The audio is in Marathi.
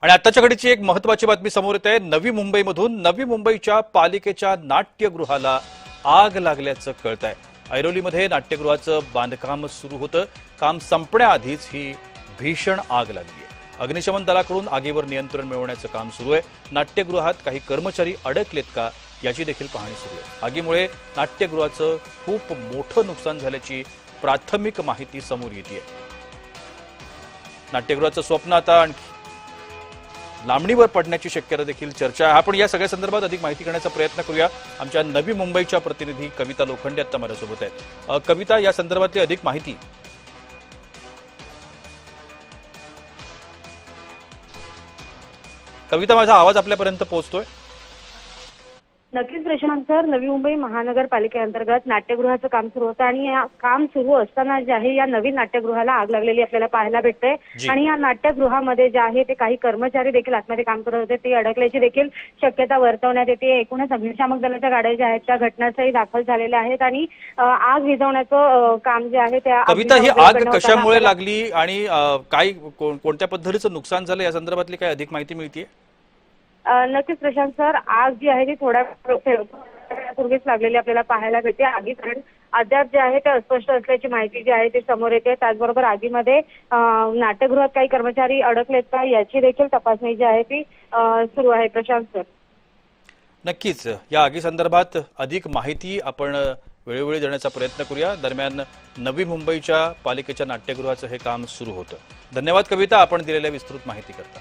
आणि आताच्या घडीची एक महत्त्वाची बातमी समोर येते। नवी मुंबईमधून नवी मुंबईच्या पालिकेच्या नाट्यगृहाला आग लागल्याचं कळतंय। ऐरोलीमध्ये नाट्यगृहाचं बांधकाम सुरू होतं। काम संपण्याआधीच ही भीषण आग लागली आहे। अग्निशमन दलाकडून आगीवर नियंत्रण मिळवण्याचं काम सुरू आहे। नाट्यगृहात काही कर्मचारी अडकलेत का याची देखील पाहणी सुरू आहे। आगीमुळे नाट्यगृहाचं खूप मोठं नुकसान झाल्याची प्राथमिक माहिती समोर येते। नाट्यगृहाचं स्वप्न आता आणखी लांबणीवर पडण्याची शक्यता देखील चर्चा आहे। आपण या सगळ्या संदर्भात अधिक माहिती करण्याचा प्रयत्न करूया। आमच्या नवी मुंबईच्या प्रतिनिधी कविता लोखंडे आता माझ्यासोबत आहेत। कविता, या संदर्भातली अधिक माहिती। कविता, माझा आवाज आपल्यापर्यंत पोहोचतोय? नक्कीच प्रशांत सर, नवी मुंबई महानगरपालिकेअंतर्गत नाट्यगृहाचं काम सुरू होतं आणि या काम सुरू असताना जे आहे या नवीन नाट्यगृहाला आग लागलेली आपल्याला पाहायला भेटते। आणि या नाट्यगृहामध्ये जे आहे ते काही कर्मचारी देखील आतमध्ये काम करत होते, ते अडकल्याची देखील शक्यता वर्तवण्यात येते। एकूणच अग्निशामक दलाच्या गाड्या ज्या आहेत त्या घटनास्थळी दाखल झालेल्या आहेत आणि आग विझवण्याचं काम जे आहे त्या कविता, ही आग कशामुळे लागली आणि काय कोणत्या पद्धतीचं नुकसान झालं या संदर्भातली काय अधिक माहिती मिळते? नक्कीच प्रशांत सर, आग जी आहे ती थोड्या वेळापूर्वीच लागलेली आपल्याला पाहायला भेटते। आगी कारण अद्याप जे आहे ते अस्पष्ट असल्याची माहिती जी आहे ती समोर येते। त्याचबरोबर आगीमध्ये नाट्यगृहात काही कर्मचारी अडकलेत का याची देखील तपासणी जी आहे ती सुरू आहे प्रशांत सर। नक्कीच या आगी संदर्भात अधिक माहिती आपण वेळोवेळी देण्याचा प्रयत्न करूया। दरम्यान नवी मुंबईच्या पालिकेच्या नाट्यगृहाचं हे काम सुरू होतं। धन्यवाद कविता, आपण दिलेल्या विस्तृत माहिती करता।